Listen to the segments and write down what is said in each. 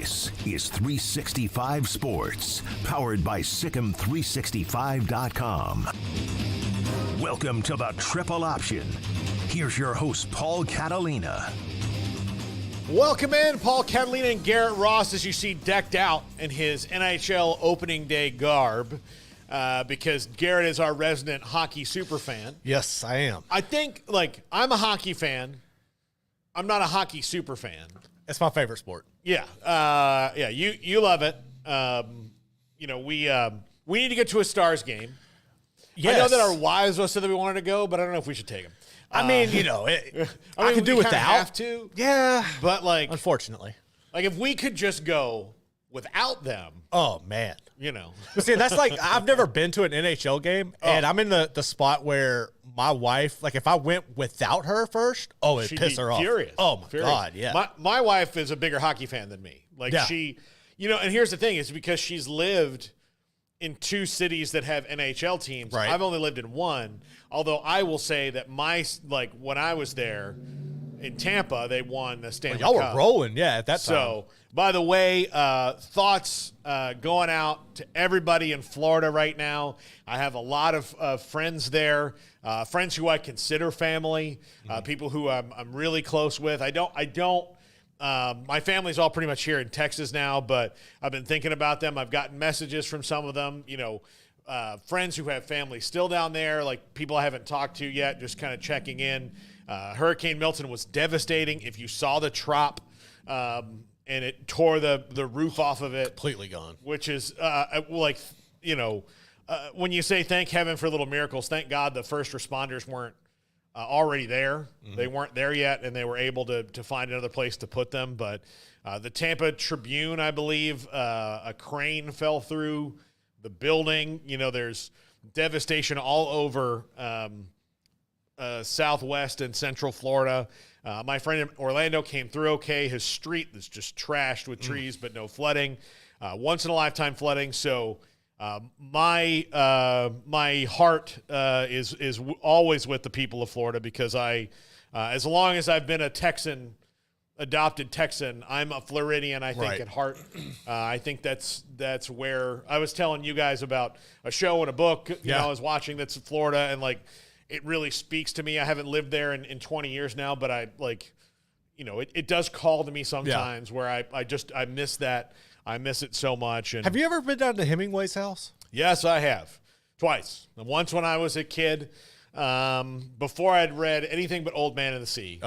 This is 365 Sports, powered by Sikkim365.com. Welcome to the Triple Option. Here's your host, Paul Catalina. Welcome in, Paul Catalina and Garrett Ross, as you see decked out in his NHL opening day garb, because Garrett is our resident hockey superfan. Yes, I am. I think, I'm a hockey fan. I'm not a hockey super fan. It's my favorite sport. Yeah. You love it. We need to get to a Stars game. Yes. I know that our wives said that we wanted to go, but I don't know if we should take them. I mean, I can do we without. Have to. Yeah. But, unfortunately. If we could just go without them. Oh, man. But see, that's I've never been to an NHL game, and I'm in the spot where my wife, if I went without her first, it'd piss her off. Furious. Oh, my God, yeah. My wife is a bigger hockey fan than me. She, and here's the thing, is because she's lived in two cities that have NHL teams. Right. I've only lived in one, although I will say that when I was there in Tampa, they won the Stanley Cup. Y'all were rolling, at that time. So, by the way, thoughts going out to everybody in Florida right now. I have a lot of friends there, friends who I consider family, people who I'm really close with. My family's all pretty much here in Texas now, but I've been thinking about them. I've gotten messages from some of them, friends who have family still down there, people I haven't talked to yet, just kind of checking in. Hurricane Milton was devastating. If you saw the trop, and it tore the roof off of it. Completely gone. Which is, when you say thank heaven for little miracles, thank God the first responders weren't already there. Mm-hmm. They weren't there yet, and they were able to find another place to put them. But the Tampa Tribune, I believe, a crane fell through the building. There's devastation all over Southwest and Central Florida. My friend in Orlando came through okay. His street is just trashed with trees, but no flooding. Once-in-a-lifetime flooding. So my heart is always with the people of Florida, because as long as I've been a adopted Texan, I'm a Floridian, I think, at heart. I think that's where I was telling you guys about a show and a book I was watching that's in Florida, and it really speaks to me. I haven't lived there in 20 years now, but it does call to me sometimes where I miss that. I miss it so much. And have you ever been down to Hemingway's house? Yes, I have. Twice. Once when I was a kid, before I'd read anything but Old Man and the Sea.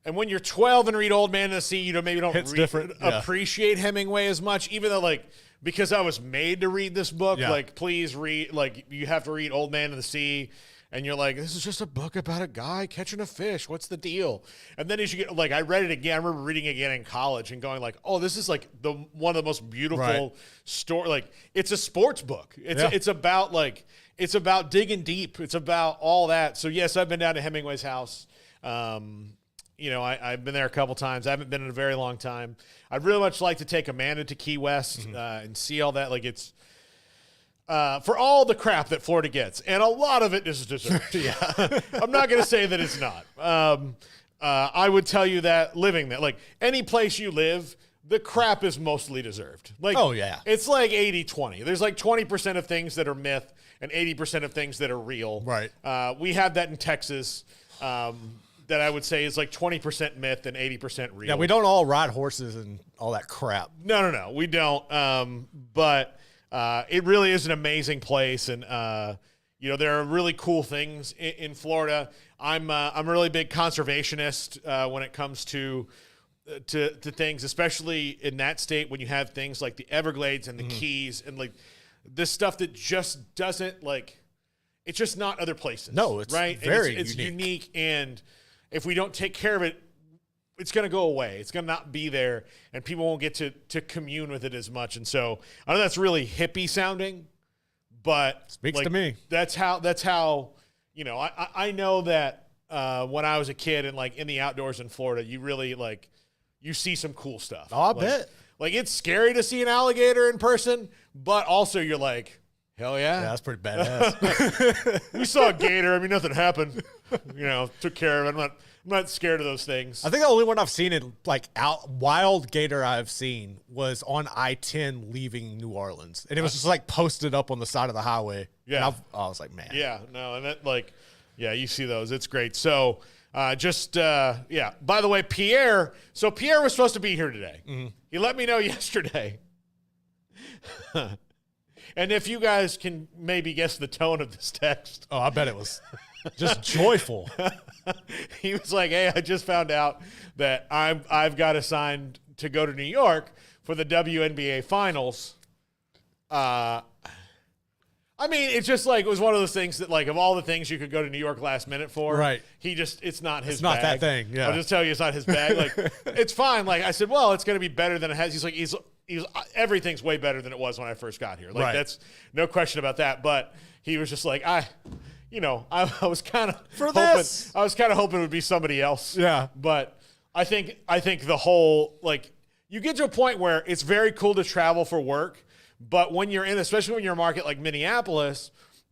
And when you're 12 and read Old Man and the Sea, maybe don't appreciate Hemingway as much, even though because I was made to read this book, please read, you have to read Old Man and the Sea. And you're like, this is just a book about a guy catching a fish. What's the deal? And then as you get, I read it again. I remember reading it again in college and going this is one of the most beautiful story. It's a sports book. It's about digging deep. It's about all that. So yes, I've been down to Hemingway's house. I've been there a couple times. I haven't been in a very long time. I'd really much like to take Amanda to Key West and see all that. It's for all the crap that Florida gets, and a lot of it is deserved. I'm not going to say that it's not. I would tell you that living there, any place you live, the crap is mostly deserved. It's 80-20. There's 20% of things that are myth and 80% of things that are real. Right. We have that in Texas. That I would say is 20% myth and 80% real. Yeah, we don't all ride horses and all that crap. No, we don't. But it really is an amazing place, and there are really cool things in Florida. I'm a really big conservationist when it comes to things, especially in that state when you have things like the Everglades and the Keys and this stuff that just doesn't it's just not other places. No, it's right. Very it's unique. unique, and if we don't take care of it, it's going to go away. It's going to not be there, and people won't get to commune with it as much. And so I know that's really hippie sounding, but speaks to me. That's how I know that when I was a kid and in the outdoors in Florida, you really you see some cool stuff. Oh, I bet. It's scary to see an alligator in person, but also you're hell yeah. Yeah, that's pretty badass. We saw a gator. Nothing happened. took care of it. I'm not scared of those things. I think the only one I've seen wild gator I've seen was on I-10 leaving New Orleans, and it was just like posted up on the side of the highway. Yeah, and I was like, man. Yeah, no, and that you see those. It's great. So By the way, Pierre. So Pierre was supposed to be here today. Mm-hmm. He let me know yesterday. And if you guys can maybe guess the tone of this text. Oh, I bet it was just joyful. He was like, hey, I just found out that I've got assigned to go to New York for the WNBA finals. I mean, it's just like, it was one of those things that, like, of all the things you could go to New York last minute for, right? It's not his it's not bag. That thing, yeah. I'll just tell you, it's not his bag. Like, it's fine. Like, I said, well, it's going to be better than it has. He's like, everything's way better than it was when I first got here. Like, right. That's no question about that. But he was just like, I was kind of hoping it would be somebody else. Yeah. But I think the whole, like, you get to a point where it's very cool to travel for work. But when you're especially when you're a market like Minneapolis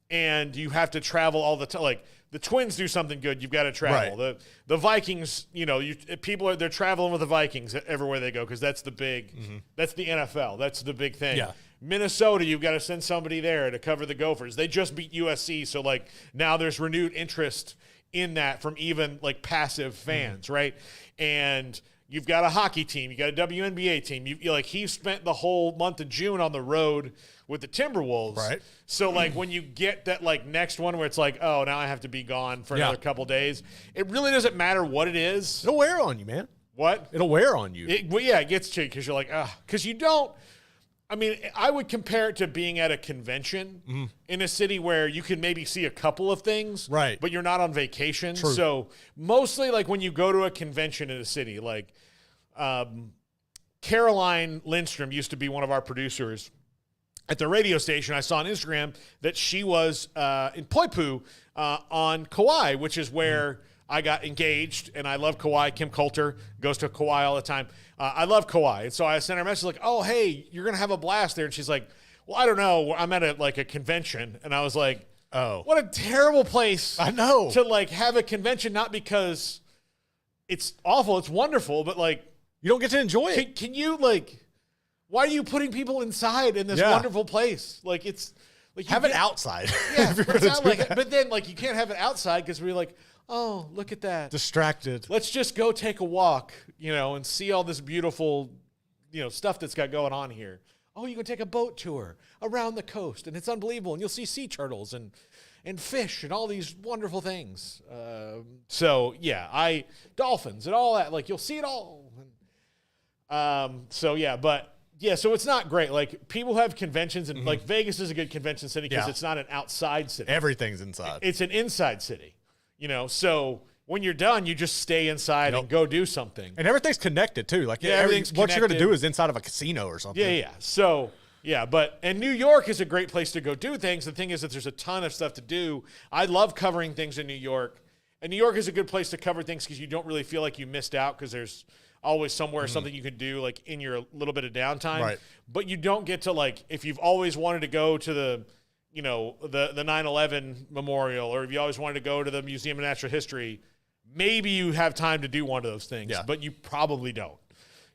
and you have to travel all the time, like the Twins do something good, you've got to travel. Right. The Vikings, they're traveling with the Vikings everywhere they go because that's the big, that's the NFL. That's the big thing. Yeah. Minnesota, you've got to send somebody there to cover the Gophers. They just beat USC, so like now there's renewed interest in that from even like passive fans, right? And you've got a hockey team. You got a WNBA team. He spent the whole month of June on the road with the Timberwolves. Right. So, like, when you get that, like, next one where it's like, oh, now I have to be gone for another couple days, it really doesn't matter what it is. It'll wear on you, man. What? It'll wear on you. It gets to you because you're like, because you don't. I mean, I would compare it to being at a convention in a city where you can maybe see a couple of things, right? But you're not on vacation. True. So mostly, like when you go to a convention in a city, like Caroline Lindstrom used to be one of our producers at the radio station. I saw on Instagram that she was in Poipu on Kauai, which is where I got engaged, and I love Kauai. Kim Coulter goes to Kauai all the time. I love Kauai. And so I sent her a message like, oh, hey, you're going to have a blast there. And she's like, well, I don't know. I'm at a convention. And I was like, oh, what a terrible place. I know. To like have a convention, not because it's awful. It's wonderful. But like, you don't get to enjoy it. Can you like, why are you putting people inside in this wonderful place? Like it's like have it outside. Yeah. But then like you can't have it outside because we're like, oh, look at that. Distracted. Let's just go take a walk, and see all this beautiful, stuff that's got going on here. Oh, you can take a boat tour around the coast, and it's unbelievable. And you'll see sea turtles and fish and all these wonderful things. Dolphins and all that. Like, you'll see it all. So it's not great. Like, people have conventions, and like Vegas is a good convention city because it's not an outside city. Everything's inside. It's an inside city. So when you're done, you just stay inside and go do something. And everything's connected too. Like everything's what you're going to do is inside of a casino or something. Yeah. So and New York is a great place to go do things. The thing is that there's a ton of stuff to do. I love covering things in New York. And New York is a good place to cover things because you don't really feel like you missed out because there's always somewhere something you can do like in your little bit of downtime. Right. But you don't get to like, if you've always wanted to go to the 9/11 memorial, or if you always wanted to go to the Museum of Natural History, maybe you have time to do one of those things, but you probably don't,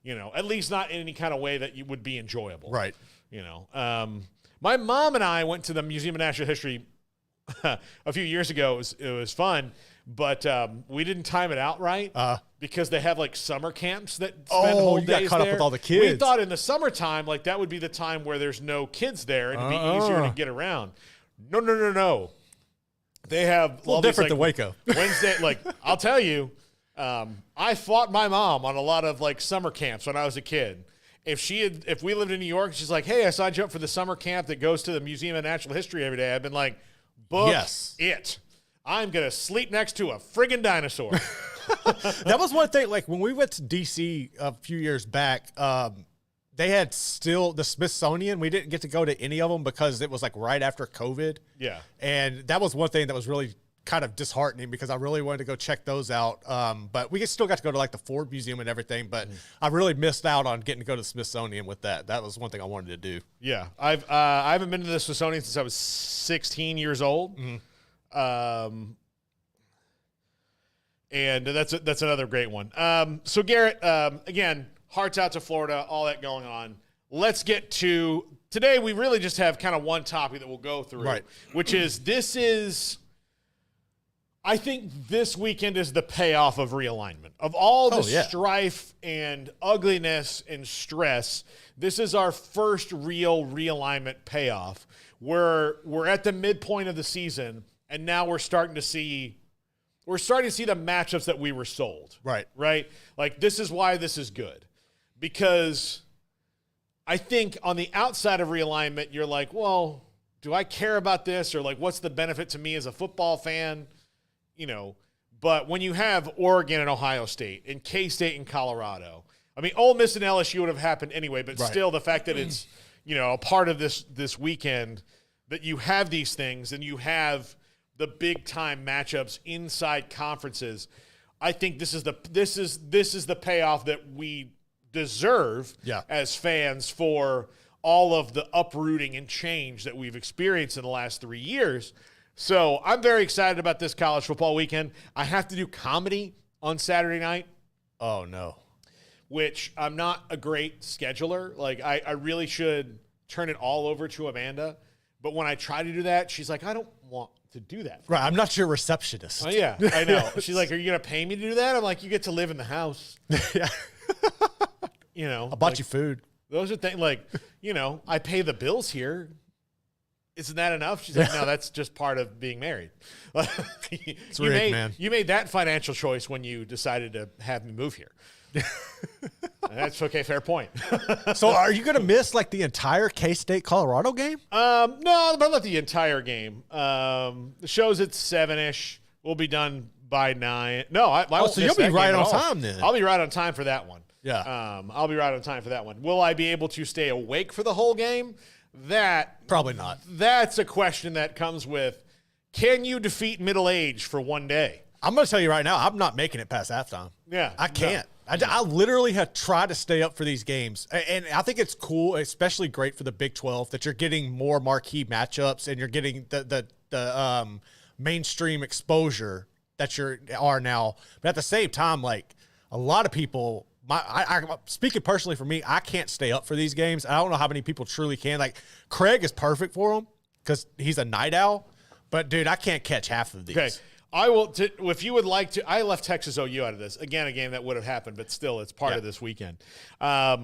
at least not in any kind of way that you would be enjoyable. Right. My mom and I went to the Museum of Natural History a few years ago. It was fun, but we didn't time it out right because they have like summer camps that spend whole days there. You got caught up with all the kids. We thought in the summertime, like that would be the time where there's no kids there and it'd be easier to get around. No. They have a little different than Waco. Wednesday, like I'll tell you, I fought my mom on a lot of like summer camps when I was a kid. If we lived in New York, she's like, hey, I signed you up for the summer camp that goes to the Museum of Natural History every day. I've been like, book it. I'm going to sleep next to a friggin' dinosaur. That was one thing. Like when we went to DC a few years back, they had still the Smithsonian. We didn't get to go to any of them because it was like right after COVID. Yeah. And that was one thing that was really kind of disheartening because I really wanted to go check those out. But we still got to go to like the Ford Museum and everything. But I really missed out on getting to go to the Smithsonian with that. That was one thing I wanted to do. Yeah. I haven't been to the Smithsonian since I was 16 years old. And that's another great one. So, Garrett, again, hearts out to Florida, all that going on. Let's get to today. We really just have kind of one topic that we'll go through, which is I think this weekend is the payoff of realignment. Of all the strife and ugliness and stress, this is our first real realignment payoff. We're at the midpoint of the season, and now we're starting to see the matchups that we were sold. Right? Like, this is why this is good. Because I think on the outside of realignment, you're like, well, do I care about this? Or, like, what's the benefit to me as a football fan? You know, but when you have Oregon and Ohio State and K-State and Colorado, I mean, Ole Miss and LSU would have happened anyway, but still the fact that it's, you know, a part of this weekend that you have these things and you have the big time matchups inside conferences, I think this is the payoff that we deserve as fans for all of the uprooting and change that we've experienced in the last 3 years. So I'm very excited about this college football weekend. I have to do comedy on Saturday night. Oh, no. Which I'm not a great scheduler. Like, I really should turn it all over to Amanda. But when I try to do that, she's like, I don't want to do that. Right, I'm not your receptionist. Oh, yeah, I know. She's like, are you going to pay me to do that? I'm like, you get to live in the house. Yeah. You know. I bought you food. Those are things, like, you know, I pay the bills here. Isn't that enough? She's like, no, that's just part of being married. It's rigged, man. You made that financial choice when you decided to have me move here. That's okay. Fair point. So are you going to miss like the entire K-State Colorado game? No, but not the entire game. The show's at 7-ish. We'll be done by 9. No, I won't so miss you'll be that right game on at all. time then. I'll be right on time for that one. Yeah. I'll be right on time for that one. Will I be able to stay awake for the whole game? That probably not. That's a question that comes with, can you defeat middle age for one day? I'm going to tell you right now, I'm not making it past halftime. Yeah. I can't. No. I literally have tried to stay up for these games. And I think it's cool, especially great for the Big 12, that you're getting more marquee matchups and you're getting the mainstream exposure that you are now. But at the same time, like, a lot of people, speaking personally for me, I can't stay up for these games. I don't know how many people truly can. Like, Craig is perfect for them because he's a night owl. But, dude, I can't catch half of these. Okay. I will, if you would like to, I left Texas OU out of this. Again, a game that would have happened, but still, it's part of this weekend. I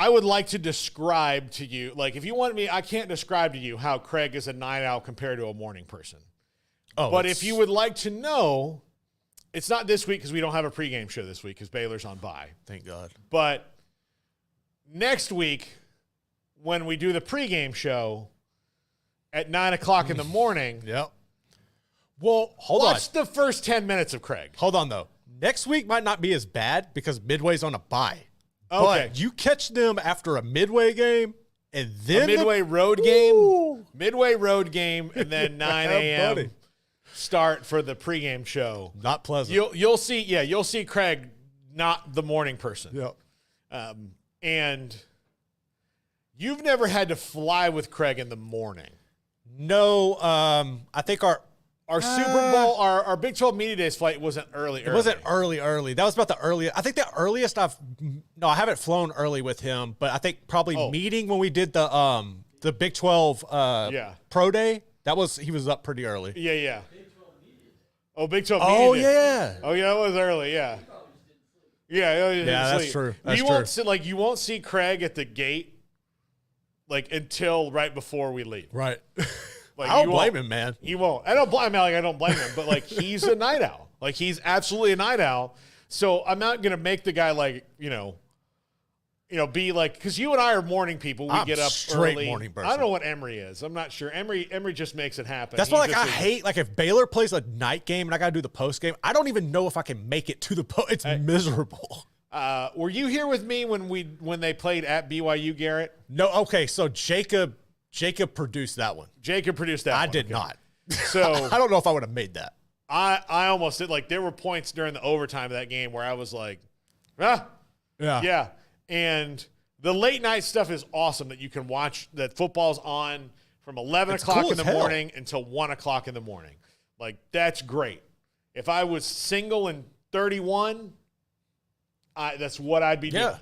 would like to describe to you, like, if you want me, I can't describe to you how Craig is a night owl compared to a morning person. Oh, but if you would like to know, it's not this week because we don't have a pregame show this week because Baylor's on bye. Thank God. But next week, when we do the pregame show at 9 o'clock in the morning. Yep. Well, watch the first 10 minutes of Craig. Hold on, though. Next week might not be as bad because Midway's on a bye. Okay. But you catch them after a Midway game and then a Midway road game. Midway road game and then 9 a.m. start for the pregame show. Not pleasant. You'll see Craig, not the morning person. Yep. And you've never had to fly with Craig in the morning. No, I think our Super Bowl, our Big 12 Media Days flight wasn't early. It wasn't early. That was about the earliest. I think the earliest I haven't flown early with him, but I think probably meeting when we did the Big 12 Pro Day. He was up pretty early. Yeah. Oh, Big 12 Media Day. Yeah. Oh, yeah, that was early, yeah. Yeah, that's true. You won't see Craig at the gate until right before we leave. Right. I don't blame him, man. He won't. I don't blame him, but he's a night owl. He's absolutely a night owl. So I'm not gonna make the guy be because you and I are morning people. We get up straight early. Morning person. I don't know what Emory is. I'm not sure. Emory just makes it happen. That's why I hate if Baylor plays a night game and I gotta do the post game. I don't even know if I can make it to the post. It's miserable. Were you here with me when they played at BYU, Garrett? No. Okay. So Jacob produced that one. I did not. So I don't know if I would have made that. I almost did. There were points during the overtime of that game where I was like, yeah. And the late night stuff is awesome that you can watch. That football's on from 11 o'clock in the morning until 1 o'clock in the morning. That's great. If I was single and 31, that's what I'd be doing.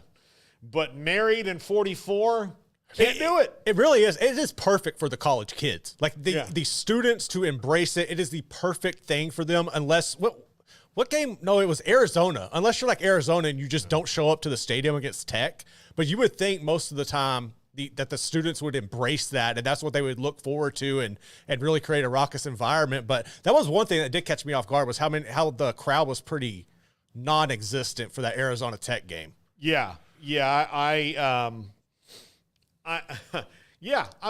But married and 44, can't do it. It really is. It is perfect for the college kids. Like the students to embrace it. It is the perfect thing for them unless what game? No, it was Arizona. Unless you're like Arizona and you just don't show up to the stadium against Tech. But you would think most of the time that the students would embrace that, and that's what they would look forward to and really create a raucous environment. But that was one thing that did catch me off guard was how the crowd was pretty non-existent for that Arizona Tech game. Yeah. I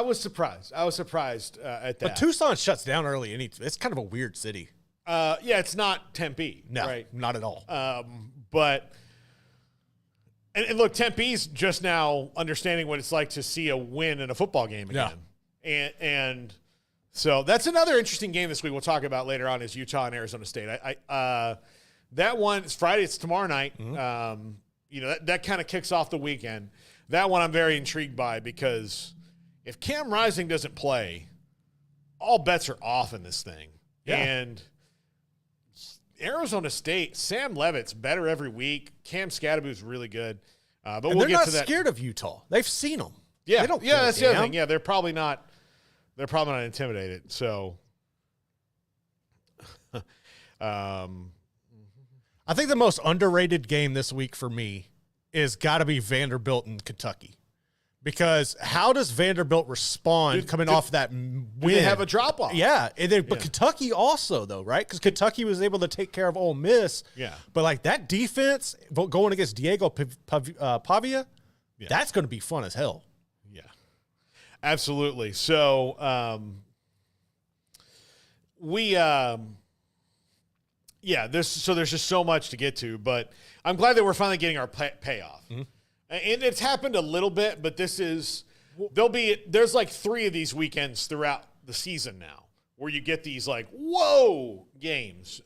was surprised. At that. But Tucson shuts down early, and it's kind of a weird city. It's not Tempe. No, right? Not at all. But look, Tempe's just now understanding what it's like to see a win in a football game again. Yeah. And so that's another interesting game this week we'll talk about later on is Utah and Arizona State. That one is Friday. It's tomorrow night. Mm-hmm. That kind of kicks off the weekend. That one I'm very intrigued by because if Cam Rising doesn't play, all bets are off in this thing. Yeah. And Arizona State, Sam Levitt's better every week. Cam Scadaboo's really good. But we'll get to that. They're not scared of Utah. They've seen them. Yeah, they don't that's the other thing. Yeah, they're probably not intimidated. So, I think the most underrated game this week for me is got to be Vanderbilt and Kentucky. Because how does Vanderbilt respond coming off that win? They have a drop-off. Yeah. But Kentucky also, though, right? Because Kentucky was able to take care of Ole Miss. Yeah. But, like, that defense going against Diego Pavia, that's going to be fun as hell. Yeah. Absolutely. So, there's just so much to get to. But I'm glad that we're finally getting our payoff. Mm-hmm. And it's happened a little bit, but there's like 3 of these weekends throughout the season now where you get these like, whoa games.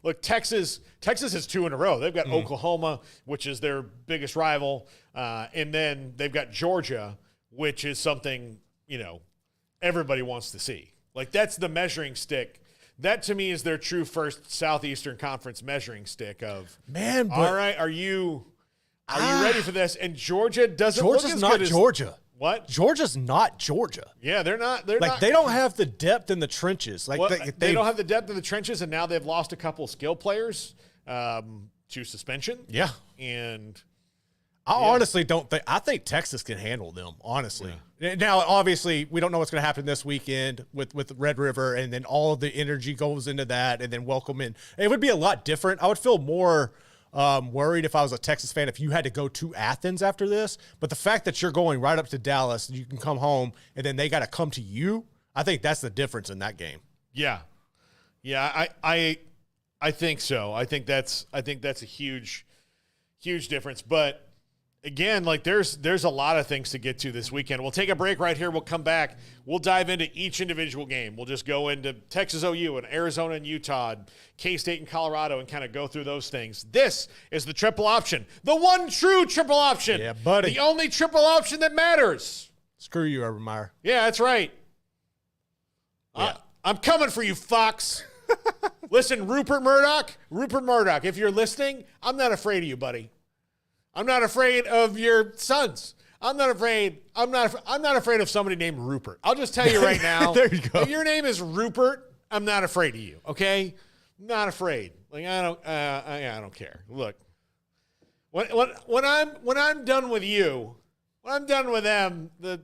Look, Texas has 2 in a row. They've got Oklahoma, which is their biggest rival. And then they've got Georgia, which is something, everybody wants to see. Like that's the measuring stick. That to me is their true first Southeastern Conference measuring stick of, man, all right, Are you ready for this? And Georgia doesn't look as not good as Georgia. What? Georgia's not Georgia. Yeah, they're not. They don't have the depth in the trenches. Like they don't have the depth in the trenches, and now they've lost a couple of skill players to suspension. Yeah, and I honestly don't think. I think Texas can handle them. Honestly, now obviously we don't know what's going to happen this weekend with Red River, and then all of the energy goes into that, and then welcome in. It would be a lot different. I would feel more worried if I was a Texas fan if you had to go to Athens after this. But the fact that you're going right up to Dallas and you can come home and then they got to come to you, I think that's the difference in that game. Yeah. I think so. I think that's a huge difference. But again, like there's a lot of things to get to this weekend. We'll take a break right here. We'll come back. We'll dive into each individual game. We'll just go into Texas OU and Arizona and Utah, and K-State and Colorado, and kind of go through those things. This is the triple option, the one true triple option. Yeah, buddy. The only triple option that matters. Screw you, Urban Meyer. Yeah, that's right. Yeah. I'm coming for you, Fox. Listen, Rupert Murdoch, if you're listening, I'm not afraid of you, buddy. I'm not afraid of your sons. I'm not afraid of somebody named Rupert. I'll just tell you right now. There you go. If your name is Rupert, I'm not afraid of you. Okay, I'm not afraid. Like I don't care. Look, when I'm done with you, when I'm done with them, the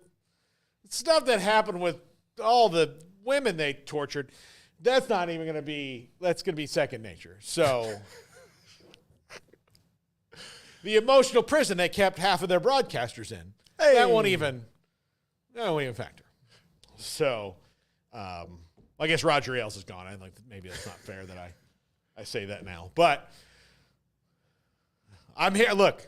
stuff that happened with all the women they tortured, that's not even going to be. That's going to be second nature. So. The emotional prison they kept half of their broadcasters in. Hey. That won't even factor. So, I guess Roger Ailes is gone. I think maybe that's not fair that I say that now. But I'm here. Look,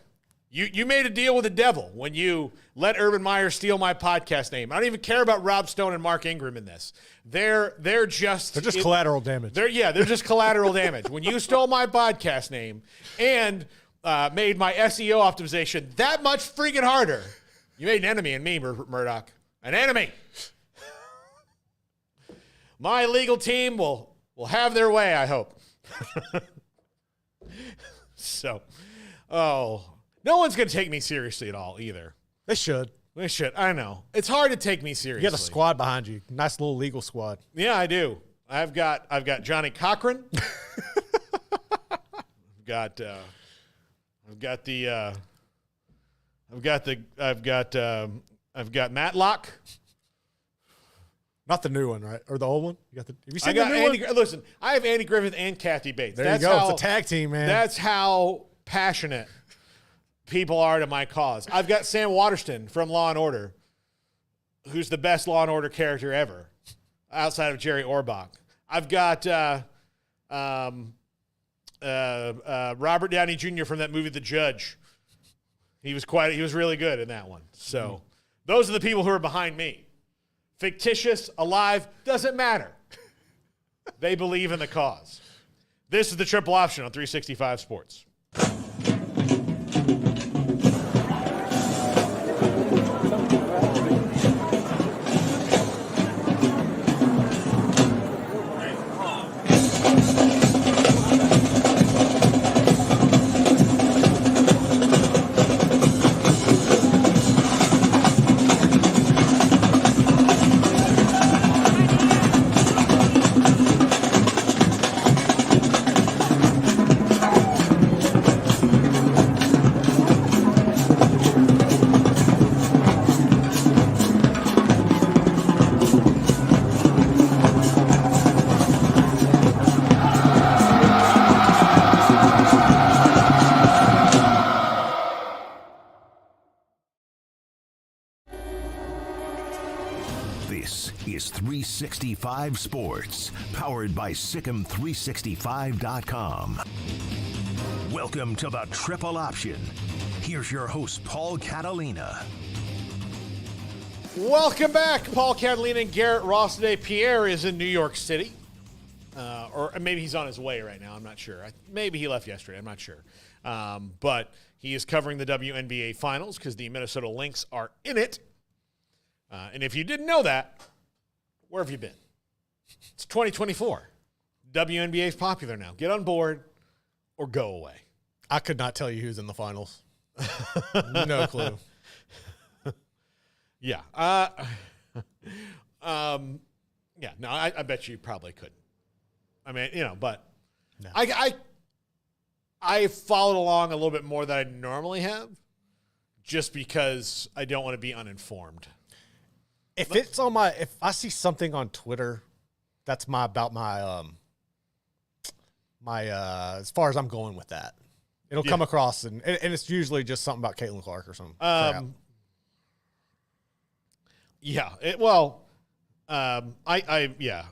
you made a deal with the devil when you let Urban Meyer steal my podcast name. I don't even care about Rob Stone and Mark Ingram in this. They're just collateral damage. They're just collateral damage. When you stole my podcast name and made my SEO optimization that much freaking harder, you made an enemy in me, Murdoch. An enemy. My legal team will have their way, I hope. So, no one's going to take me seriously at all either. They should. They should. I know. It's hard to take me seriously. You got a squad behind you. Nice little legal squad. Yeah, I do. I've got Johnny Cochran. I've got Matlock. Not the new one, right? Or the old one? Have you seen the new one? Listen, I have Andy Griffith and Kathy Bates. There you go. It's a tag team, man. That's how passionate people are to my cause. I've got Sam Waterston from Law and Order, who's the best Law and Order character ever, outside of Jerry Orbach. I've got Robert Downey Jr. from that movie The Judge. He was really good in that one. So those are the people who are behind me. Fictitious, alive, doesn't matter. They believe in the cause. This is the Triple Option on 365 Sports. This is 365 Sports, powered by Sikkim365.com. Welcome to the Triple Option. Here's your host, Paul Catalina. Welcome back. Paul Catalina and Garrett Ross today. Pierre is in New York City. Or maybe he's on his way right now. I'm not sure. Maybe he left yesterday. I'm not sure. But he is covering the WNBA Finals because the Minnesota Lynx are in it. And if you didn't know that, where have you been? It's 2024. WNBA is popular now. Get on board or go away. I could not tell you who's in the finals. No clue. Yeah. I bet you probably couldn't. I mean, but no. I followed along a little bit more than I normally have just because I don't want to be uninformed. If I see something on Twitter that's about my as far as I'm going with that, it'll come across and it's usually just something about Caitlin Clark or something.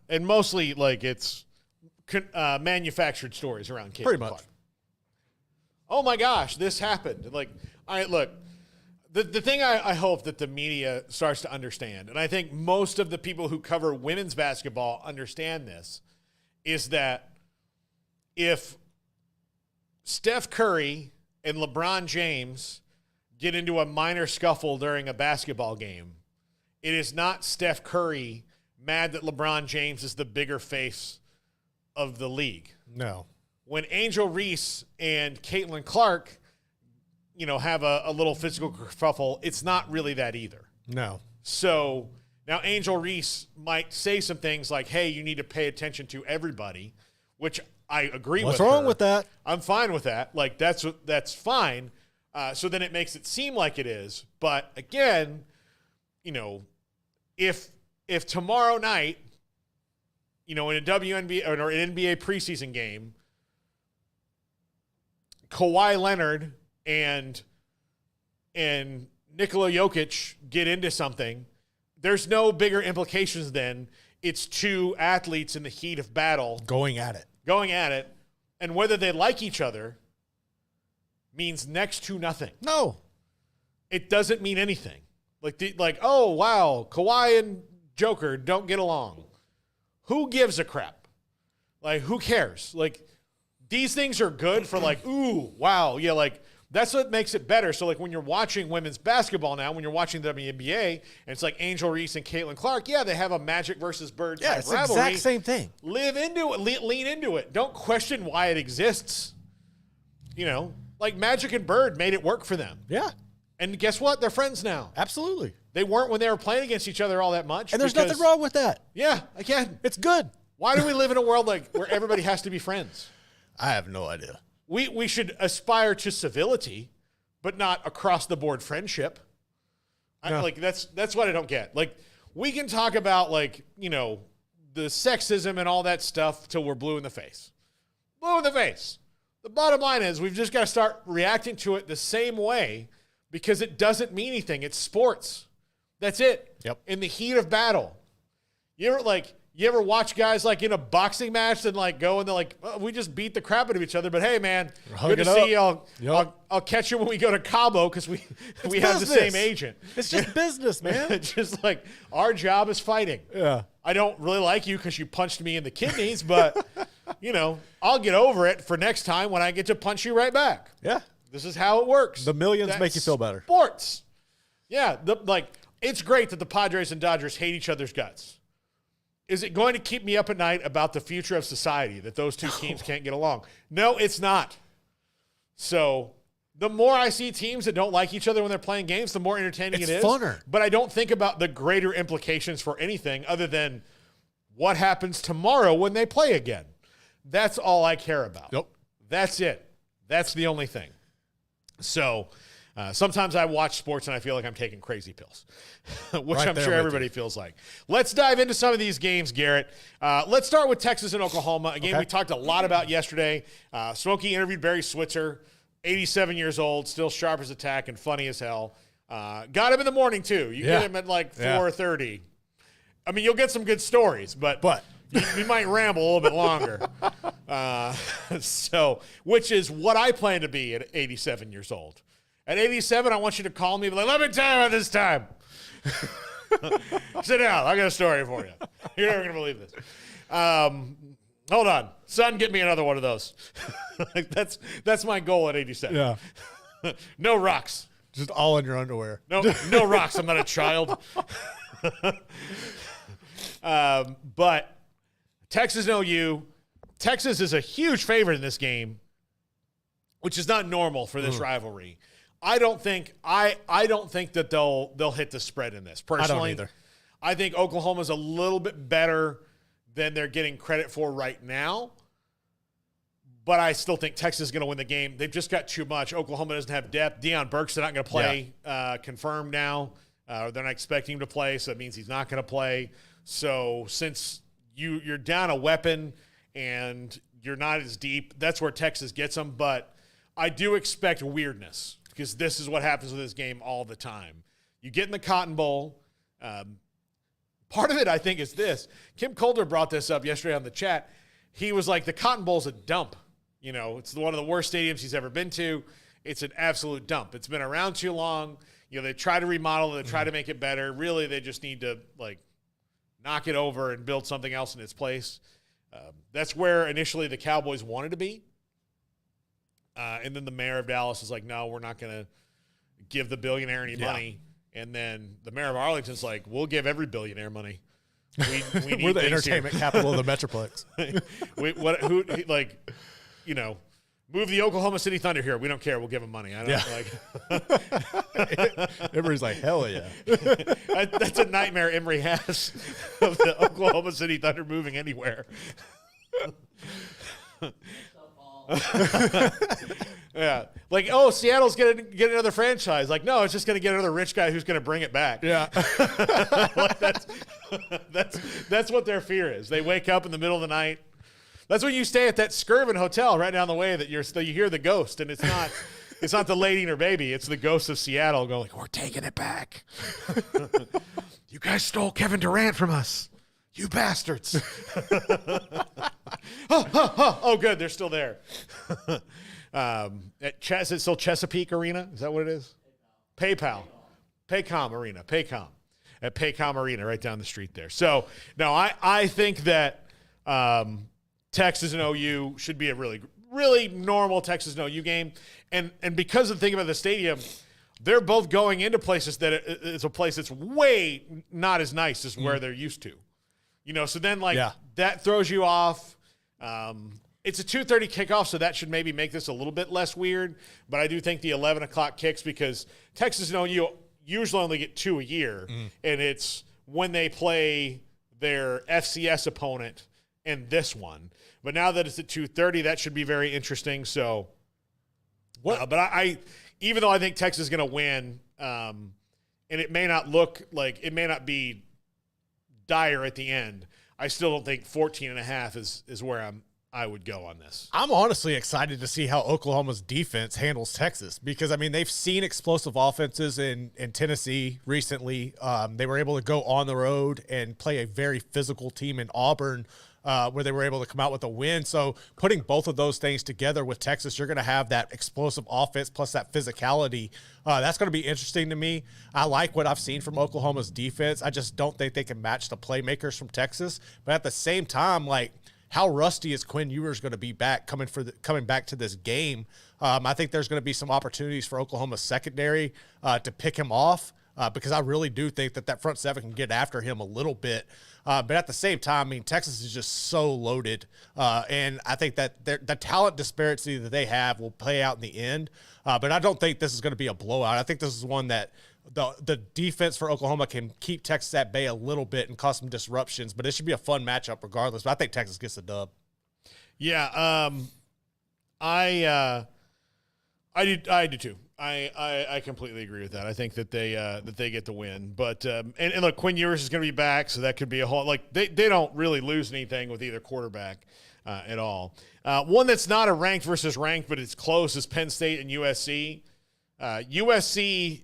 And mostly like it's manufactured stories around Caitlin Clark. Oh my gosh, this happened. Like, all right, look. The thing I hope that the media starts to understand, and I think most of the people who cover women's basketball understand this, is that if Steph Curry and LeBron James get into a minor scuffle during a basketball game, it is not Steph Curry mad that LeBron James is the bigger face of the league. No. When Angel Reese and Caitlin Clark have a little physical kerfuffle, it's not really that either. No. So now Angel Reese might say some things like, hey, you need to pay attention to everybody, which I agree with. What's wrong with that? I'm fine with that. Like, that's fine. So then it makes it seem like it is. But again, if tomorrow night, in a WNBA or an NBA preseason game, Kawhi Leonard and Nikola Jokic get into something, there's no bigger implications than it's two athletes in the heat of battle. Going at it. And whether they like each other means next to nothing. No. It doesn't mean anything. Oh, wow, Kawhi and Joker don't get along. Who gives a crap? Like, who cares? Like, these things are good for ooh, wow, yeah, That's what makes it better. So, like, when you're watching women's basketball now, when you're watching the WNBA, and it's like Angel Reese and Caitlin Clark, yeah, they have a Magic versus Bird type it's rivalry. the exact same thing. Live into it. Lean into it. Don't question why it exists. You know, like Magic and Bird made it work for them. Yeah. And guess what? They're friends now. Absolutely. They weren't when they were playing against each other all that much. And there's nothing wrong with that. Yeah, again. It's good. Why do we live in a world like where everybody has to be friends? I have no idea. We should aspire to civility, but not across the board friendship. No. Like that's what I don't get. Like, we can talk about, like, you know, the sexism and all that stuff till we're blue in the face. Blue in the face. The bottom line is we've just got to start reacting to it the same way, because it doesn't mean anything. It's sports. That's it. Yep. In the heat of battle. You ever watch guys like in a boxing match and like go and they're like, oh, we just beat the crap out of each other, but hey man, good to see you. I'll catch you when we go to Cabo because we have the same agent. It's just business, man. It's just like our job is fighting. Yeah. I don't really like you because you punched me in the kidneys, but you know, I'll get over it for next time when I get to punch you right back. Yeah. This is how it works. The millions make you feel better. Sports. Yeah. It's great that the Padres and Dodgers hate each other's guts. Is it going to keep me up at night about the future of society that those two teams can't get along? No, it's not. So the more I see teams that don't like each other when they're playing games, the more entertaining it is. It's funner. But I don't think about the greater implications for anything other than what happens tomorrow when they play again. That's all I care about. Yep. That's it. That's the only thing. So sometimes I watch sports and I feel like I'm taking crazy pills, which I'm sure everybody feels like. Let's dive into some of these games, Garrett. Let's start with Texas and Oklahoma. A game we talked a lot about yesterday. Smokey interviewed Barry Switzer, 87 years old, still sharp as a tack and funny as hell. Got him in the morning, too. You get him at like 4:30. I mean, you'll get some good stories, but we might ramble a little bit longer. Which is what I plan to be at 87 years old. At 87, I want you to call me and be like, let me tell you about this time. Sit down. I got a story for you. You're never going to believe this. Hold on. Son, get me another one of those. That's my goal at 87. Yeah. No rocks. Just all in your underwear. No rocks. I'm not a child. But Texas and OU. Texas is a huge favorite in this game, which is not normal for this rivalry. I don't think that they'll hit the spread in this. Personally, I don't either. I think Oklahoma's a little bit better than they're getting credit for right now. But I still think Texas is going to win the game. They've just got too much. Oklahoma doesn't have depth. Deion Burks, they're not going to play confirmed now. They're not expecting him to play, so it means he's not going to play. So since you're down a weapon and you're not as deep, that's where Texas gets them. But I do expect weirdness because this is what happens with this game all the time. You get in the Cotton Bowl. Part of it, I think, is this. Kim Coulter brought this up yesterday on the chat. He was like, the Cotton Bowl's a dump. You know, it's one of the worst stadiums he's ever been to. It's an absolute dump. It's been around too long. You know, they try to remodel it, they try to make it better. Really, they just need to, like, knock it over and build something else in its place. That's where initially the Cowboys wanted to be. And then the mayor of Dallas is like, no, we're not going to give the billionaire any money. And then the mayor of Arlington's like, we'll give every billionaire money. We need We're the entertainment capital of the Metroplex. Move the Oklahoma City Thunder here. We don't care. We'll give them money. I don't Everybody's like, hell yeah. That's a nightmare Emory has of the Oklahoma City Thunder moving anywhere. Yeah. Like, oh, Seattle's going to get another franchise. Like, no, it's just going to get another rich guy who's going to bring it back. Yeah. Like that's what their fear is. They wake up in the middle of the night. That's when you stay at that Skirvin Hotel right down the way that you hear the ghost, and it's not the lady and her baby. It's the ghost of Seattle going, like, we're taking it back. You guys stole Kevin Durant from us. You bastards. Oh, good. They're still there. Is it still Chesapeake Arena? Is that what it is? PayPal. Paycom Arena. Paycom. At Paycom Arena right down the street there. So, no, I think that Texas and OU should be a really, really normal Texas No-U game. And because of the thing about the stadium, they're both going into places that it's a place that's way not as nice as where they're used to. So then that throws you off. It's a 2:30 kickoff, so that should maybe make this a little bit less weird. But I do think the 11 o'clock kicks, because Texas No-U usually only get 2 a year, and it's when they play their FCS opponent and this one. But now that it's at 2:30, that should be very interesting. So, but I even though I think Texas is going to win, and it may not be dire at the end, I still don't think 14.5 is where I would go on this. I'm honestly excited to see how Oklahoma's defense handles Texas, because, they've seen explosive offenses in Tennessee recently. They were able to go on the road and play a very physical team in Auburn, where they were able to come out with a win. So putting both of those things together with Texas, you're going to have that explosive offense plus that physicality. That's going to be interesting to me. I like what I've seen from Oklahoma's defense. I just don't think they can match the playmakers from Texas. But at the same time, how rusty is Quinn Ewers going to be back coming back to this game? I think there's going to be some opportunities for Oklahoma's secondary to pick him off, because I really do think that front seven can get after him a little bit. But at the same time, Texas is just so loaded, and I think that the talent disparity that they have will play out in the end. But I don't think this is going to be a blowout. I think this is one that the defense for Oklahoma can keep Texas at bay a little bit and cause some disruptions, but it should be a fun matchup regardless. But I think Texas gets the dub. Yeah, I do too. I completely agree with that. I think that they get the win. But and look, Quinn Ewers is going to be back, so that could be a whole they don't really lose anything with either quarterback at all. One that's not a ranked versus ranked, but it's close, is Penn State and USC. USC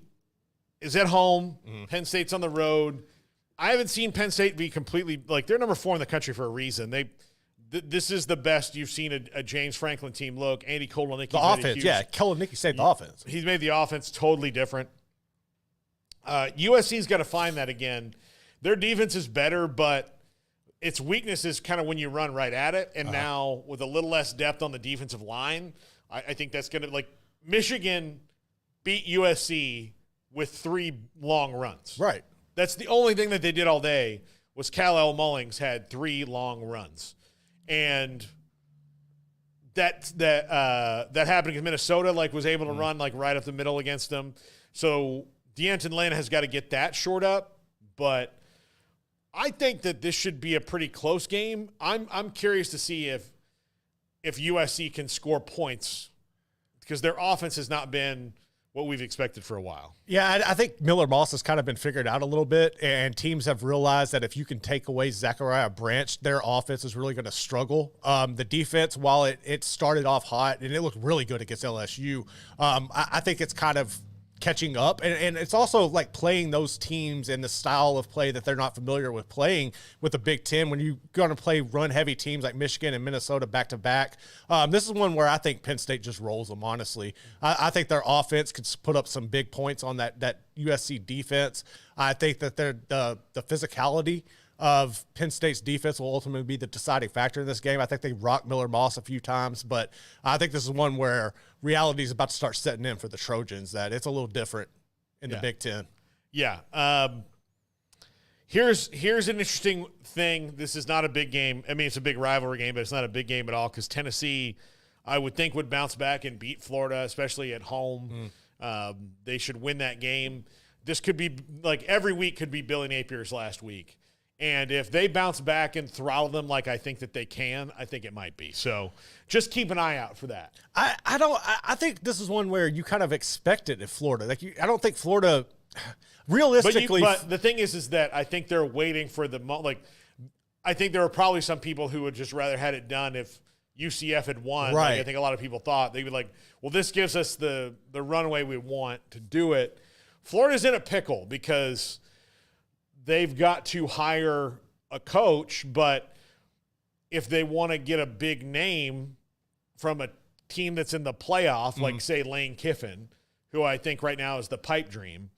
is at home. Penn State's on the road. I haven't seen Penn State be completely they're number 4 in the country for a reason. This is the best you've seen a James Franklin team look. Andy Kotelnicki. The offense, Kotelnicki saved the offense. He's made the offense totally different. USC's got to find that again. Their defense is better, but its weakness is kind of when you run right at it. And now with a little less depth on the defensive line, I think that's going to Michigan beat USC with 3 long runs. Right. That's the only thing that they did all day was Cal Mullings had 3 long runs. And that happened because Minnesota was able to run right up the middle against them. So D'Anton Lynn has got to get that short up, but I think that this should be a pretty close game. I'm curious to see if USC can score points, because their offense has not been what we've expected for a while. Yeah, I think Miller Moss has kind of been figured out a little bit, and teams have realized that if you can take away Zachariah Branch, their offense is really going to struggle. The defense, while it started off hot and it looked really good against LSU, I think it's kind of catching up, and it's also playing those teams in the style of play that they're not familiar with playing with the Big Ten. When you're going to play run-heavy teams like Michigan and Minnesota back-to-back, this is one where I think Penn State just rolls them, honestly. I think their offense could put up some big points on that USC defense. I think that the physicality of Penn State's defense will ultimately be the deciding factor in this game. I think they rocked Miller Moss a few times, but I think this is one where reality is about to start setting in for the Trojans, that it's a little different in the Big Ten. Yeah. Here's an interesting thing. This is not a big game. It's a big rivalry game, but it's not a big game at all, because Tennessee, I would think, would bounce back and beat Florida, especially at home. They should win that game. This could be every week could be Billy Napier's last week. And if they bounce back and throttle them like I think that they can, I think it might be. So just keep an eye out for that. I think this is one where you kind of expect it at Florida. I don't think Florida realistically. But the thing is that I think they're waiting for I think there are probably some people who would just rather had it done if UCF had won. Right. I think a lot of people thought they'd be well, this gives us the runway we want to do it. Florida's in a pickle because they've got to hire a coach, but if they want to get a big name from a team that's in the playoff, like, say, Lane Kiffin, who I think right now is the pipe dream,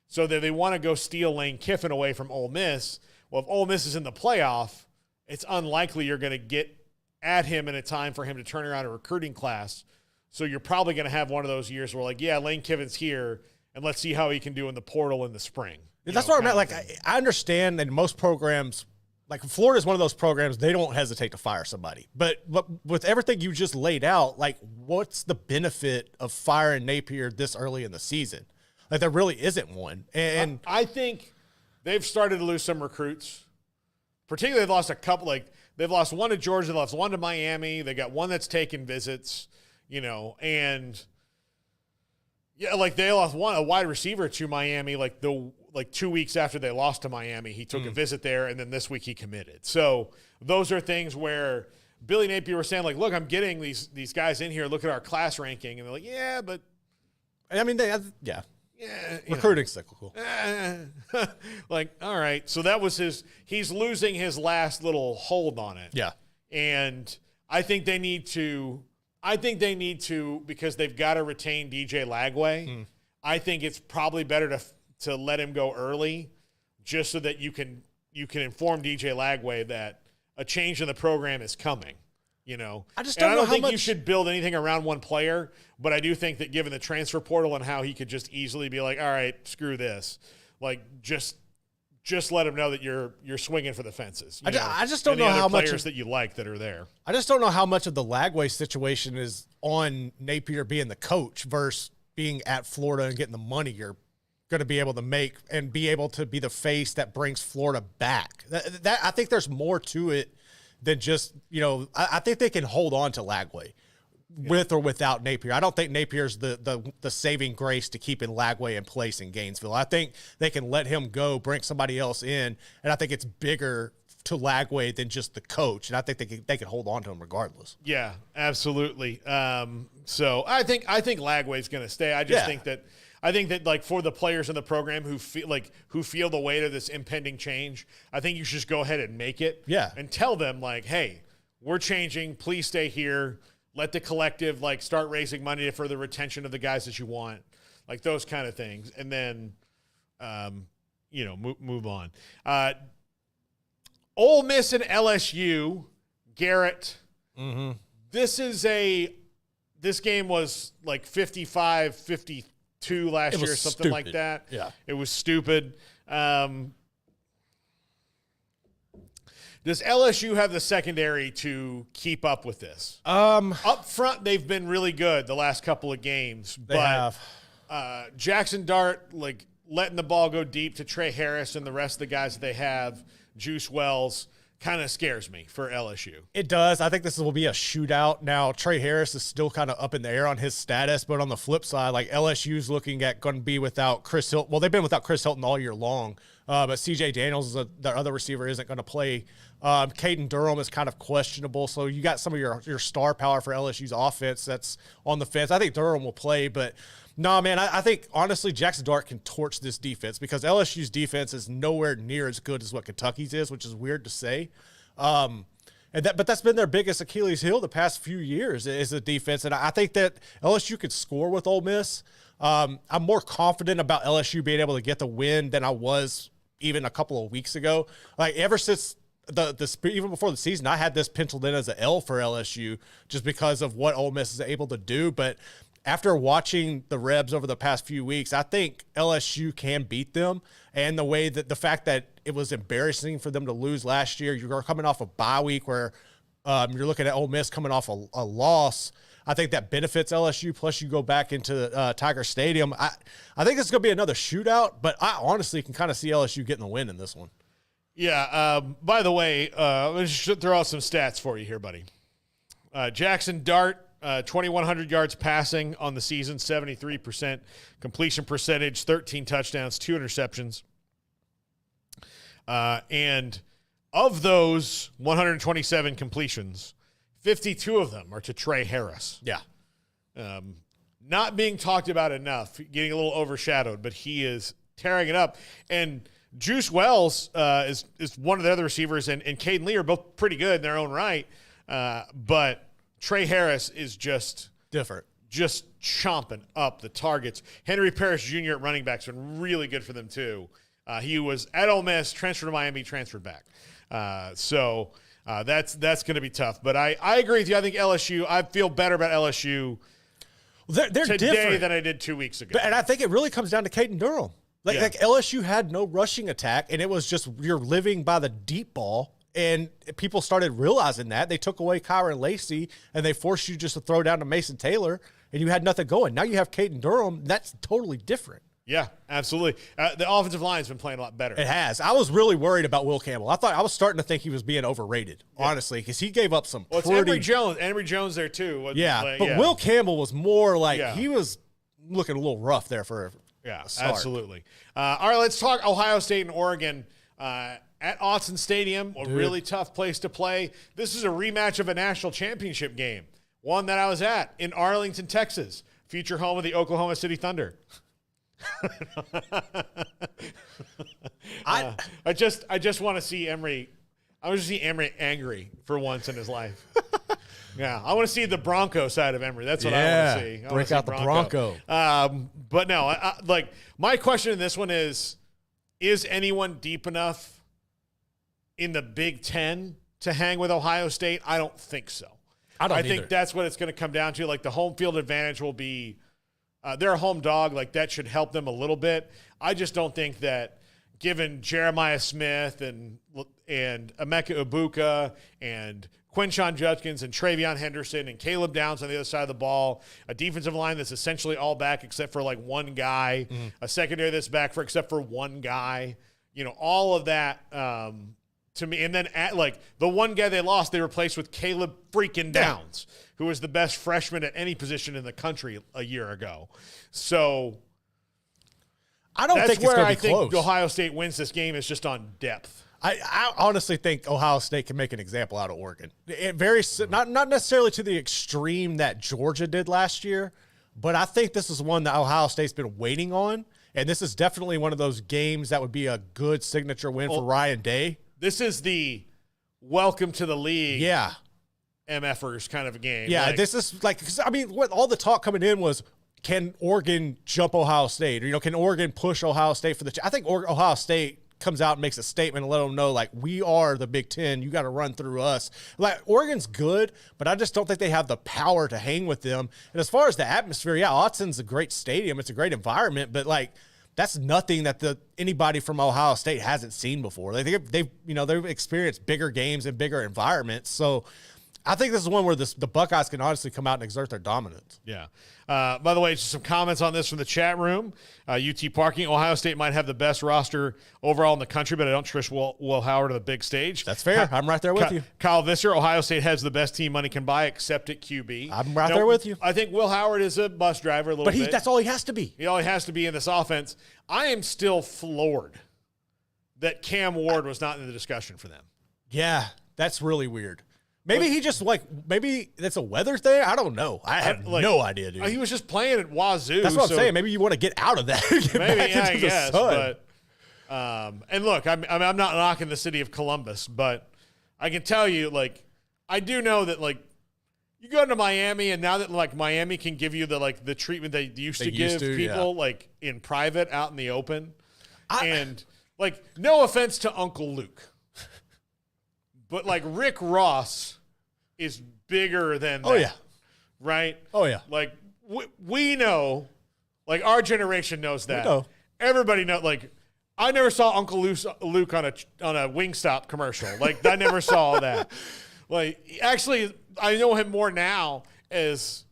so that they want to go steal Lane Kiffin away from Ole Miss, well, if Ole Miss is in the playoff, it's unlikely you're going to get at him in a time for him to turn around a recruiting class. So you're probably going to have one of those years where, like, yeah, Lane Kiffin's here, and let's see how he can do in the portal in the spring. That's what I meant. Like, I understand that most programs, like Florida is one of those programs, they don't hesitate to fire somebody. But with everything you just laid out, like, what's the benefit of firing Napier this early in the season? Like, there really isn't one. And I think they've started to lose some recruits. Particularly, they've lost a couple. Like, they've lost one to Georgia, they lost one to Miami. They got one that's taking visits, and yeah, like they lost a wide receiver to Miami. Like 2 weeks after they lost to Miami, he took a visit there, and then this week he committed. So those are things where Billy Napier was saying, like, look, I'm getting these guys in here. Look at our class ranking, and they're like, yeah, but I mean, recruiting's cyclical. Like, all right. So that was he's losing his last little hold on it. Yeah. And I think they need to, because they've got to retain DJ Lagway. I think it's probably better to let him go early, just so that you can inform DJ Lagway that a change in the program is coming. I just don't think you should build anything around one player, but I do think that given the transfer portal and how he could just easily be like, all right, screw this, like just let him know that you're swinging for the fences. I just don't know how much players that you like that are there. I just don't know how much of the Lagway situation is on Napier being the coach versus being at Florida and getting the money you're going to be able to make and be able to be the face that brings Florida back. That I think there's more to it than just, I think they can hold on to Lagway with or without Napier. I don't think Napier's the saving grace to keeping Lagway in place in Gainesville. I think they can let him go, bring somebody else in, and I think it's bigger to Lagway than just the coach, and I think they can hold on to him regardless. Yeah, absolutely. So I think Lagway's going to stay. I just think that like for the players in the program who feel the weight of this impending change, I think you should just go ahead and make it. Yeah. And tell them, like, hey, we're changing. Please stay here. Let the collective start raising money for the retention of the guys that you want, like those kind of things, and then move on. Ole Miss and LSU, Garrett. Mm-hmm. This game was like 55-52 last year, something like that. Yeah. It was stupid. Does LSU have the secondary to keep up with this? Up front, they've been really good the last couple of games. They have. Jackson Dart, letting the ball go deep to Trey Harris and the rest of the guys that they have, Juice Wells, kind of scares me for LSU. It does. I think this will be a shootout. Now, Trey Harris is still kind of up in the air on his status, but on the flip side, LSU's looking at going to be without Chris Hilton. Well, they've been without Chris Hilton all year long, but CJ Daniels, their other receiver, isn't going to play. Caden Durham is kind of questionable, so you got some of your star power for LSU's offense that's on the fence. I think Durham will play, but no, man, I think, honestly, Jackson Dart can torch this defense because LSU's defense is nowhere near as good as what Kentucky's is, which is weird to say. But that's been their biggest Achilles heel the past few years is the defense, and I think that LSU could score with Ole Miss. I'm more confident about LSU being able to get the win than I was even a couple of weeks ago. Ever since even before the season, I had this penciled in as an L for LSU just because of what Ole Miss is able to do, but after watching the Rebs over the past few weeks, I think LSU can beat them. And the fact that it was embarrassing for them to lose last year, you're coming off a bye week where you're looking at Ole Miss coming off a loss. I think that benefits LSU. Plus, you go back into Tiger Stadium. I think it's going to be another shootout, but I honestly can kind of see LSU getting the win in this one. Yeah. By the way, let's just throw out some stats for you here, buddy. Jackson Dart. 2,100 yards passing on the season, 73% completion percentage, 13 touchdowns, 2 interceptions. And of those 127 completions, 52 of them are to Trey Harris. Yeah. Not being talked about enough, getting a little overshadowed, but he is tearing it up. And Juice Wells is one of the other receivers, and Caden Lee are both pretty good in their own right, but Trey Harris is just different, just chomping up the targets. Henry Parrish Jr. at running back's been really good for them too. He was at Ole Miss, transferred to Miami, transferred back. So That's going to be tough. But I agree with you. I think LSU. I feel better about LSU they're today different than I did 2 weeks ago. And I think it really comes down to Caden Durham. Like LSU had no rushing attack, and it was just you're living by the deep ball. And people started realizing that. They took away Kyron Lacey, and they forced you just to throw down to Mason Taylor, and you had nothing going. Now you have Caden Durham. That's totally different. Yeah, absolutely. The offensive line has been playing a lot better. It has. I was really worried about Will Campbell. I was starting to think he was being overrated, honestly, because he gave up some it's Emory Jones. Emory Jones there, too. Will Campbell was more like he was looking a little rough there for a start. Absolutely. All right, let's talk Ohio State and Oregon. At Autzen Stadium, really tough place to play. This is a rematch of a national championship game, one that I was at in Arlington, Texas, future home of the Oklahoma City Thunder. I just want to see Emory. I want to see Emory angry for once in his life. Yeah, I want to see the Bronco side of Emory. That's what I want to see. Break out the Bronco. But no, like my question in this one is anyone deep enough in the Big Ten to hang with Ohio State? I don't think so. I think that's what it's going to come down to. Like the home field advantage will be. They're a home dog. Like that should help them a little bit. I just don't think that given Jeremiah Smith and Emeka Ibuka and Quinshon Judkins and Travion Henderson and Caleb Downs on the other side of the ball, a defensive line that's essentially all back except for like one guy, a secondary that's back for except for one guy, all of that to me. And then like the one guy they lost, they replaced with Caleb freaking Downs, who was the best freshman at any position in the country a year ago. So I don't think it's going to be close. I think Ohio State wins this game is just on depth. I honestly think Ohio State can make an example out of Oregon. Not necessarily to the extreme that Georgia did last year, but I think this is one that Ohio State's been waiting on, and this is definitely one of those games that would be a good signature win for Ryan Day. This is the welcome to the league. MFers kind of a game. Yeah, this is like, what all the talk coming in was, can Oregon jump Ohio State? Or, can Oregon push Ohio State for I think Ohio State comes out and makes a statement and let them know, like, we are the Big Ten. You got to run through us. Like, Oregon's good, but I just don't think they have the power to hang with them. And as far as the atmosphere, Autzen's a great stadium. It's a great environment, but, like, that's nothing that anybody from Ohio State hasn't seen before. They've experienced bigger games and bigger environments. So I think this is one where the Buckeyes can honestly come out and exert their dominance. Yeah. By the way, just some comments on this from the chat room. UT Parking, Ohio State might have the best roster overall in the country, but I don't trust Will Howard to the big stage. That's fair. I'm right there with you. Kyle Visser, Ohio State has the best team money can buy, except at QB. I'm right there with you. I think Will Howard is a bus driver a little bit. But that's all he has to be. He only has to be in this offense. I am still floored that Cam Ward was not in the discussion for them. Yeah, that's really weird. Maybe he just maybe that's a weather thing. I don't know. I have no idea, dude. He was just playing at Wazoo. That's what I'm saying. Maybe you want to get out of that. I guess. But and look, I'm not knocking the city of Columbus, but I can tell you, I do know that you go to Miami, and now that Miami can give you the treatment they used to give people in private out in the open, and no offense to Uncle Luke. But Rick Ross is bigger than that. Oh, yeah. Right? Oh, yeah. We know, our generation knows that. We know. Everybody knows, I never saw Uncle Luke on a Wingstop commercial. I never saw that. Actually, I know him more now as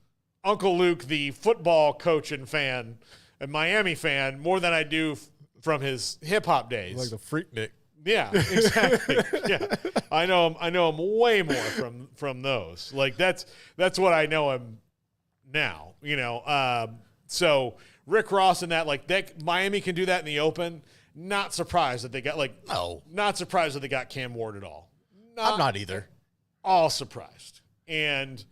Uncle Luke, the football coach and fan, and Miami fan, more than I do from his hip-hop days. Like the Freaknik. Yeah, exactly. Yeah, I know him way more from those. That's what I know him now. So Rick Ross and that Miami can do that in the open. Not surprised that they got Not surprised that they got Cam Ward at all. I'm not either. All surprised, and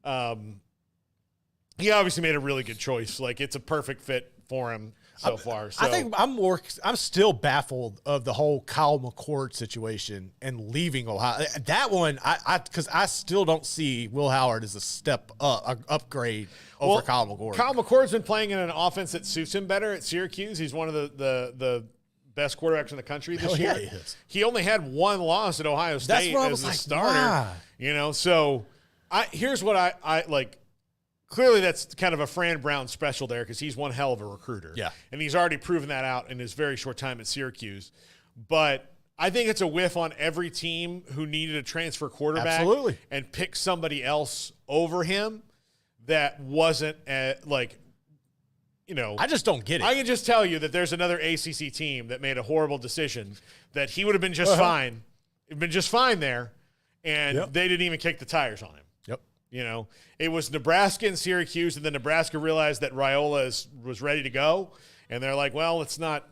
he obviously made a really good choice. It's a perfect fit for him. So far, I think I'm still baffled of the whole Kyle McCord situation and leaving Ohio. That one, because I still don't see Will Howard as a step up, an upgrade over Kyle McCord. Kyle McCord's been playing in an offense that suits him better at Syracuse. He's one of the best quarterbacks in the country this year. Yeah, he is. He only had one loss at Ohio State as a starter. Why? So here's what I like. Clearly, that's kind of a Fran Brown special there because he's one hell of a recruiter. Yeah. And he's already proven that out in his very short time at Syracuse. But I think it's a whiff on every team who needed a transfer quarterback. Absolutely. And pick somebody else over him that wasn't I just don't get it. I can just tell you that there's another ACC team that made a horrible decision that he would have been just fine. It'd been just fine there, and they didn't even kick the tires on him. Yep. It was Nebraska and Syracuse, and then Nebraska realized that Raiola was ready to go, and they're like, "Well, let's not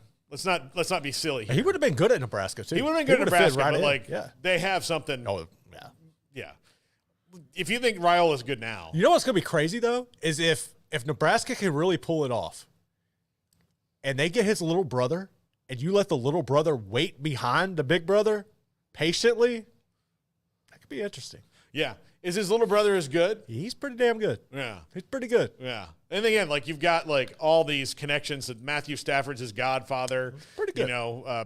be silly here." He would have been good at Nebraska too. He would have been good at Nebraska, right but they have something. Oh, yeah. Yeah. If you think Raiola's good now, you know what's going to be crazy though is if Nebraska can really pull it off, and they get his little brother, and you let the little brother wait behind the big brother patiently, that could be interesting. Yeah. Is his little brother as good? He's pretty damn good. Yeah. He's pretty good. Yeah. And again, you've got all these connections that Matthew Stafford's his godfather. Pretty good.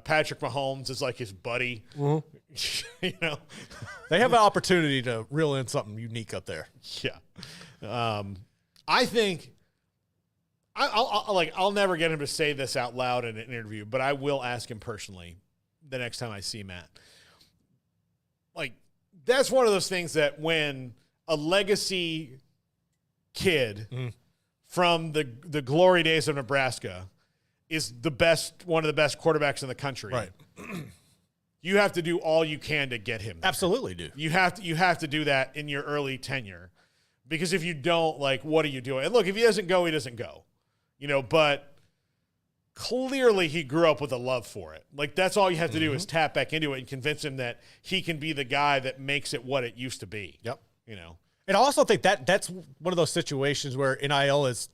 Patrick Mahomes is his buddy. Mm-hmm. They have an opportunity to reel in something unique up there. Yeah. I think I'll never get him to say this out loud in an interview, but I will ask him personally the next time I see Matt. That's one of those things that when a legacy kid from the glory days of Nebraska is one of the best quarterbacks in the country, right? You have to do all you can to get him there. Absolutely do. You have to do that in your early tenure, because if you don't, what are you doing? And look, if he doesn't go, he doesn't go. But clearly he grew up with a love for it. That's all you have to do is tap back into it and convince him that he can be the guy that makes it what it used to be. Yep. And I also think that's one of those situations where NIL is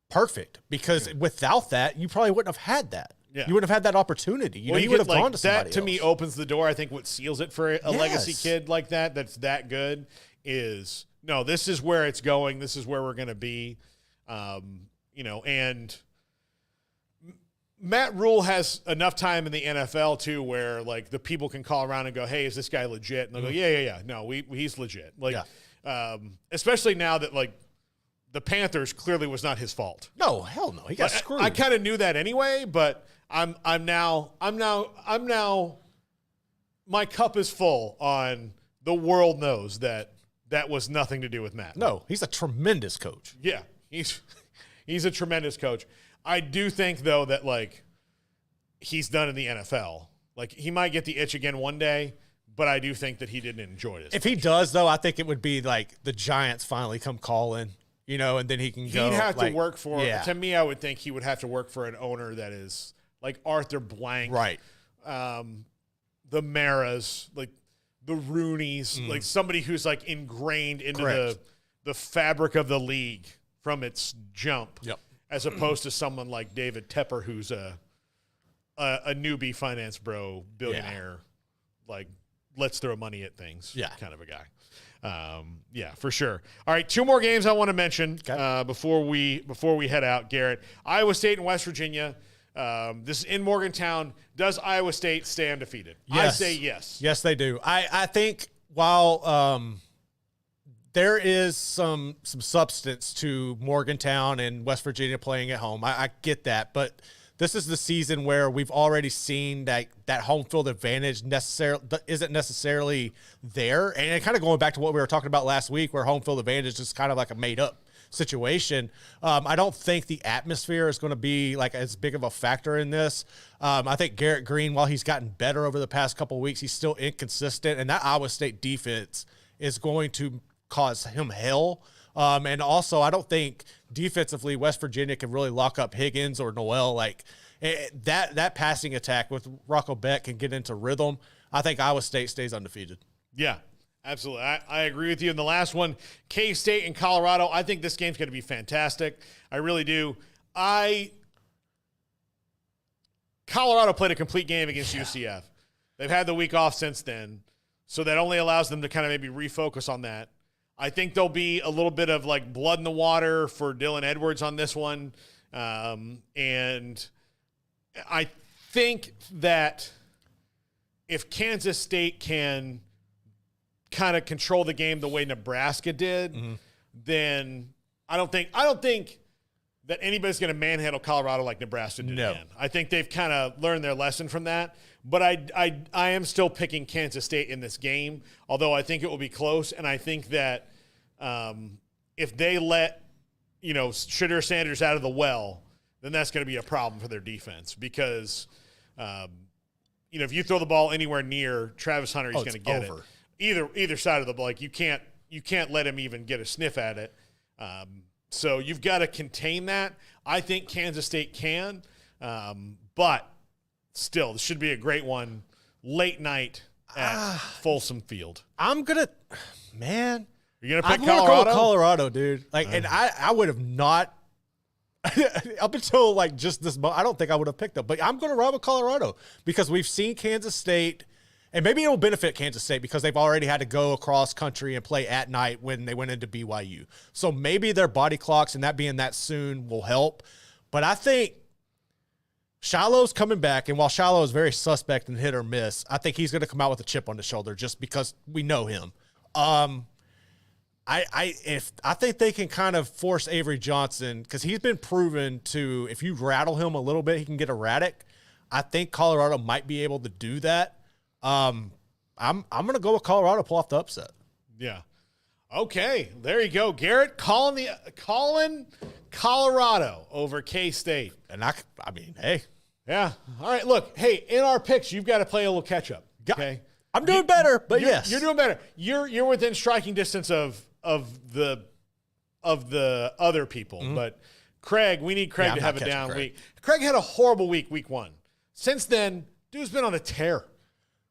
perfect, because without that, you probably wouldn't have had that. Yeah. You wouldn't have had that opportunity. You would have gone to somebody else. That, to me, opens the door. I think what seals it for a legacy kid like that's that good is, no, this is where it's going. This is where we're going to be. And Matt Rule has enough time in the NFL too, where the people can call around and go, "Hey, is this guy legit?" And they'll go, "Yeah. No, he's legit." Especially now that the Panthers clearly was not his fault. No, hell no, he got screwed. I kind of knew that anyway, but I'm now my cup is full on the world knows that was nothing to do with Matt. No, he's a tremendous coach. Yeah, he's a tremendous coach. I do think, though, that, he's done in the NFL. He might get the itch again one day, but I do think that he didn't enjoy it. If he does, though, I think it would be, the Giants finally come calling, and then he can go. He'd have to work for to me, I would think he would have to work for an owner that is Arthur Blank. Right. The Maras, the Rooneys, somebody who's, ingrained into the fabric of the league from its jump. Yep. As opposed to someone like David Tepper, who's a newbie finance bro, billionaire, let's throw money at things kind of a guy. For sure. All right, 2 more games I want to mention before we head out, Garrett. Iowa State and West Virginia. This is in Morgantown. Does Iowa State stay undefeated? Yes. I say yes. Yes, they do. I think while there is some substance to Morgantown and West Virginia playing at home. I get that, but this is the season where we've already seen that home field advantage isn't necessarily there. And kind of going back to what we were talking about last week, where home field advantage is kind of a made-up situation. I don't think the atmosphere is going to be as big of a factor in this. I think Garrett Green, while he's gotten better over the past couple of weeks, he's still inconsistent, and that Iowa State defense is going to cause him hell. And also, I don't think defensively West Virginia can really lock up Higgins or Noel. That passing attack with Rocco Beck can get into rhythm. I think Iowa State stays undefeated. Yeah, absolutely. I agree with you. In the last one, K-State and Colorado, I think this game's going to be fantastic. I really do. Colorado played a complete game against UCF. They've had the week off since then, so that only allows them to kind of maybe refocus on that. I think there'll be a little bit of blood in the water for Dylan Edwards on this one. And I think that if Kansas State can kind of control the game the way Nebraska did, then I don't think that anybody's going to manhandle Colorado like Nebraska did again. I think they've kind of learned their lesson from that. But I am still picking Kansas State in this game, although I think it will be close. And I think that if they let, Shedeur Sanders out of the well, then that's going to be a problem for their defense because, if you throw the ball anywhere near Travis Hunter, he's going to get it. Either side of the ball. Like you can't let him even get a sniff at it. So you've got to contain that. I think Kansas State can, but still, this should be a great one late night at Folsom Field. You're gonna pick Colorado? Go Colorado, dude. And I would have not up until just this moment. I don't think I would have picked them, but I'm gonna ride with Colorado because we've seen Kansas State. And maybe it will benefit Kansas State because they've already had to go across country and play at night when they went into BYU. So maybe their body clocks and that being that soon will help. But I think Shiloh's coming back, and while Shiloh is very suspect and hit or miss, I think he's going to come out with a chip on the shoulder just because we know him. I think they can kind of force Avery Johnson because he's been proven to, if you rattle him a little bit, he can get erratic. I think Colorado might be able to do that. I'm going to go with Colorado, pull off the upset. Yeah. Okay, there you go. Garrett calling Colorado over K-State. And I mean, hey. Yeah. All right, look. Hey, in our picks, you've got to play a little catch-up, okay? I'm doing better, but yes. You're doing better. You're within striking distance of the other people. But Craig, we need Craig to have a down week. Craig had a horrible week one. Since then, dude's been on a tear.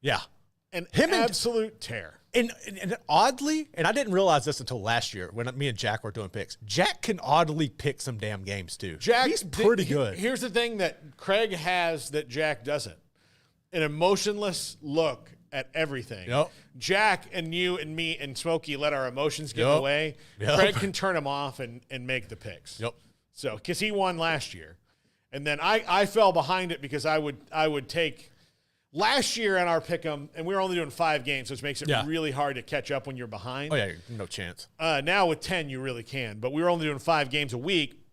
Yeah. An absolute tear. And oddly, and I didn't realize this until last year when me and Jack were doing picks, Jack can oddly pick some damn games too. He's pretty good. Here's the thing that Craig has that Jack doesn't. An emotionless look at everything. Yep. Jack and you and me and Smokey let our emotions get in the way. Yep. Craig can turn them off and make the picks. Yep. So, because he won last year. And then I fell behind it because I would take – last year in our pick'em, and we were only doing 5 games, which makes it really hard to catch up when you're behind. Oh, yeah, no chance. Now with 10, you really can. But we were only doing 5 games a week.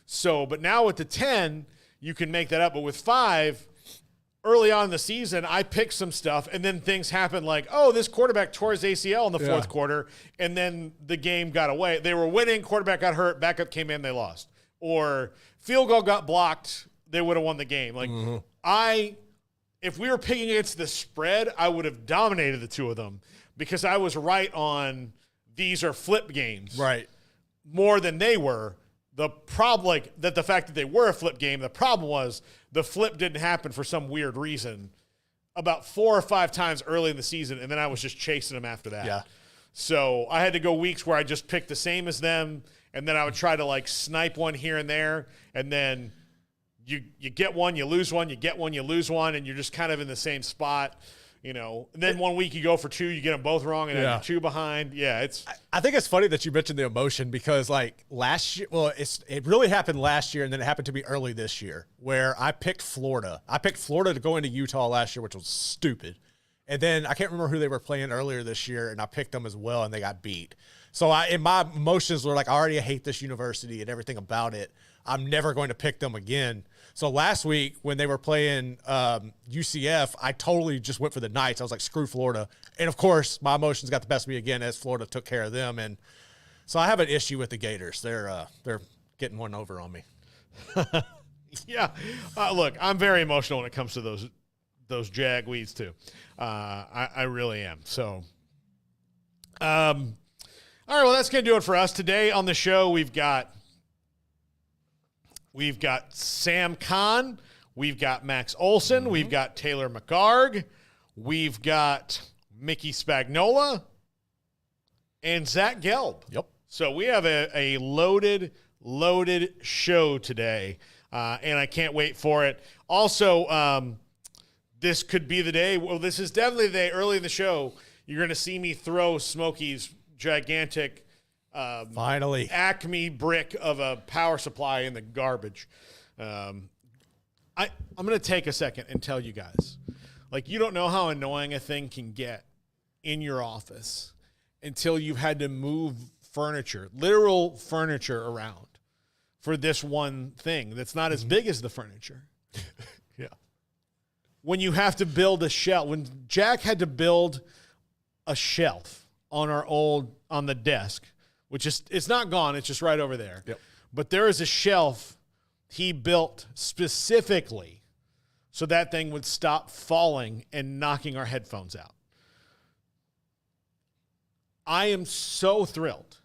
So, but now with the 10, you can make that up. But with 5, early on in the season, I picked some stuff, and then things happened like, oh, this quarterback tore his ACL in the fourth quarter, and then the game got away. They were winning, quarterback got hurt, backup came in, they lost. Or field goal got blocked, they would have won the game. Like, if we were picking against the spread, I would have dominated the two of them because I was right on these are flip games. Right. More than they were. The problem, the fact that they were a flip game, the problem was the flip didn't happen for some weird reason about 4 or 5 times early in the season, and then I was just chasing them after that. Yeah. So I had to go weeks where I just picked the same as them, and then I would try to snipe one here and there, and then you get one, you lose one, you get one, you lose one, and you're just kind of in the same spot, And then one week you go for 2, you get them both wrong, and then you're 2 behind. Yeah, I think it's funny that you mentioned the emotion because, last year, it really happened last year, and then it happened to me early this year where I picked Florida. I picked Florida to go into Utah last year, which was stupid. And then I can't remember who they were playing earlier this year, and I picked them as well, and they got beat. So my emotions were I already hate this university and everything about it. I'm never going to pick them again. So last week when they were playing UCF, I totally just went for the Knights. I was like, screw Florida. And, of course, my emotions got the best of me again as Florida took care of them. And so I have an issue with the Gators. They're getting one over on me. Yeah. Look, I'm very emotional when it comes to those Jagweeds too. I really am. So, all right, well, that's going to do it for us. Today on the show, we've got Sam Kahn, we've got Max Olson, we've got Taylor McGarg, we've got Mickey Spagnola, and Zach Gelb. Yep. So we have a loaded show today, and I can't wait for it. Also, this could be the day. Well, this is definitely the day early in the show. You're going to see me throw Smokey's gigantic finally Acme brick of a power supply in the garbage. I'm going to take a second and tell you guys, like, you don't know how annoying a thing can get in your office until you've had to move furniture, literal furniture around for this one thing that's not as big as the furniture. Yeah. When you have to build a shelf, when Jack had to build a shelf on the desk, which is, it's not gone, it's just right over there. Yep. But there is a shelf he built specifically so that thing would stop falling and knocking our headphones out. I am so thrilled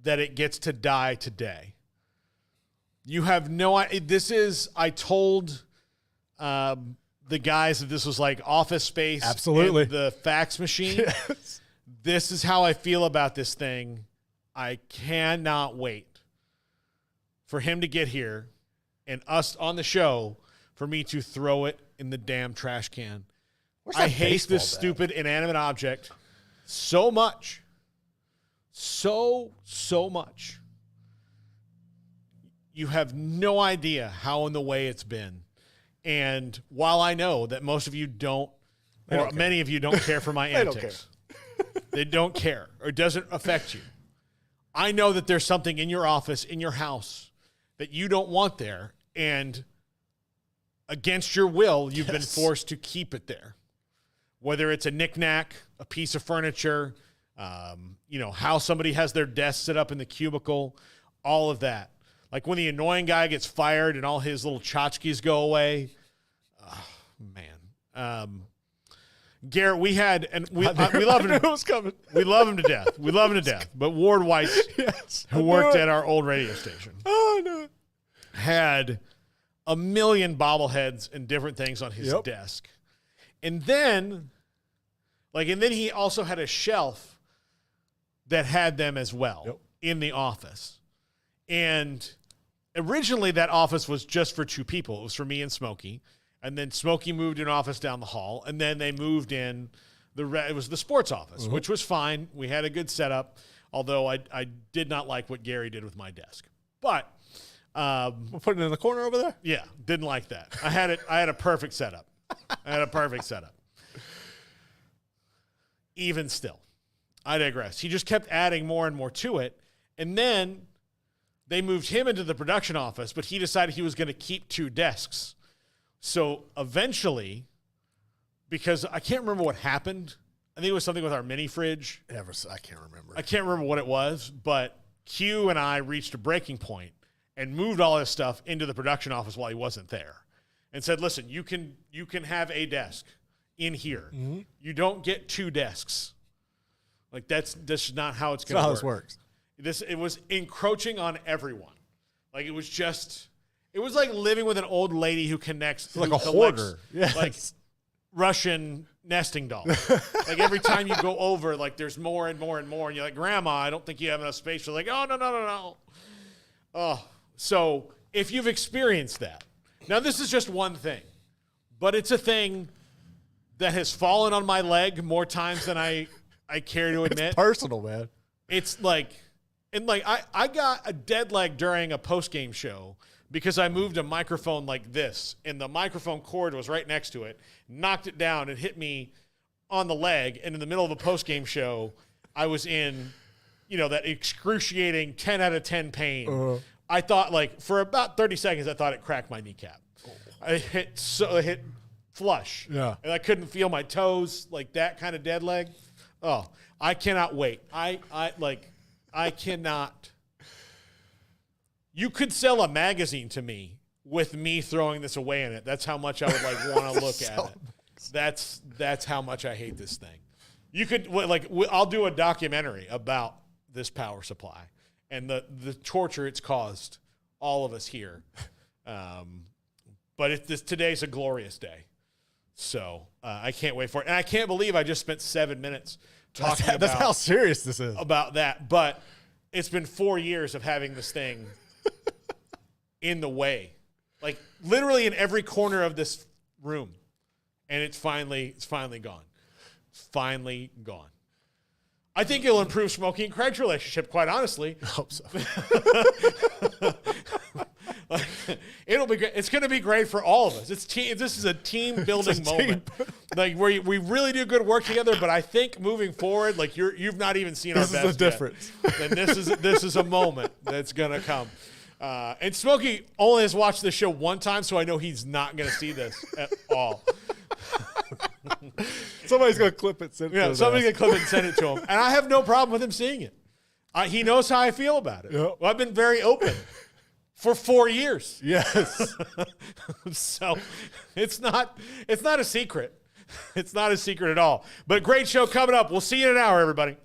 that it gets to die today. You have no idea. I told the guys that this was like Office Space. Absolutely. And the fax machine. Yes. This is how I feel about this thing. I cannot wait for him to get here and us on the show for me to throw it in the damn trash can. I hate this stupid inanimate object so much. So much. You have no idea how in the way it's been. And while I know that most of you don't, or many of you don't care for my antics, they don't care, or it doesn't affect you. I know that there's something in your office, in your house, that you don't want there, and against your will, you've been forced to keep it there. Whether it's a knickknack, a piece of furniture, how somebody has their desk set up in the cubicle, all of that. Like when the annoying guy gets fired and all his little tchotchkes go away. Oh, man. Garrett, we love him. It was coming. We love him to death. We love him to death. But Ward White, who worked at our old radio station, had a million bobbleheads and different things on his desk. And then he also had a shelf that had them as well in the office. And originally that office was just for two people. It was for me and Smokey. And then Smokey moved an office down the hall. And then they moved in it was the sports office, which was fine. We had a good setup, although I did not like what Gary did with my desk. But we'll put it in the corner over there? Yeah, didn't like that. I had a perfect setup. Even still, I digress. He just kept adding more and more to it. And then they moved him into the production office, but he decided he was going to keep two desks. So eventually, because I can't remember what happened, I think it was something with our mini fridge. I can't remember. I can't remember what it was, but Q and I reached a breaking point and moved all his stuff into the production office while he wasn't there and said, listen, you can have a desk in here. Mm-hmm. You don't get two desks. Like that's not how it's going to work. That's not how this works. It was encroaching on everyone. Like it was like living with an old lady who collects like a hoarder. Yes. Like Russian nesting dolls. Like every time you go over, like there's more and more and more. And you're like, Grandma, I don't think you have enough space. You're like, oh, no. Oh, so if you've experienced that, now this is just one thing, but it's a thing that has fallen on my leg more times than I care to admit. It's personal, man. It's like, and like I got a dead leg during a post-game show because I moved a microphone like this, and the microphone cord was right next to it, knocked it down, and hit me on the leg. And in the middle of a post-game show, I was in, that excruciating 10 out of 10 pain. Uh-huh. I thought, like, for about 30 seconds, I thought it cracked my kneecap. Oh. I hit flush. Yeah. And I couldn't feel my toes, like that kind of dead leg. Oh, I cannot wait. I cannot. You could sell a magazine to me with me throwing this away in it. That's how much I would want to look at it. That's how much I hate this thing. You could I'll do a documentary about this power supply and the torture it's caused all of us here. But today's a glorious day. So I can't wait for it. And I can't believe I just spent 7 minutes talking about. That's how serious this is. About that. But it's been 4 years of having this thing in the way. Like literally in every corner of this room. And it's finally gone. Finally gone. I think it'll improve Smokey and Craig's relationship, quite honestly. I hope so. It'll be great. It's going to be great for all of us. This is a team building moment, like where we really do good work together. But I think moving forward, like you've not even seen our best. This is the difference. And this is a moment that's going to come. And Smokey only has watched this show one time, so I know he's not going to see this at all. Somebody's going to clip it. Somebody's going to clip it and send it to him. And I have no problem with him seeing it. He knows how I feel about it. Yep. Well, I've been very open for 4 years. Yes. So it's not a secret. It's not a secret at all. But great show coming up. We'll see you in an hour, everybody.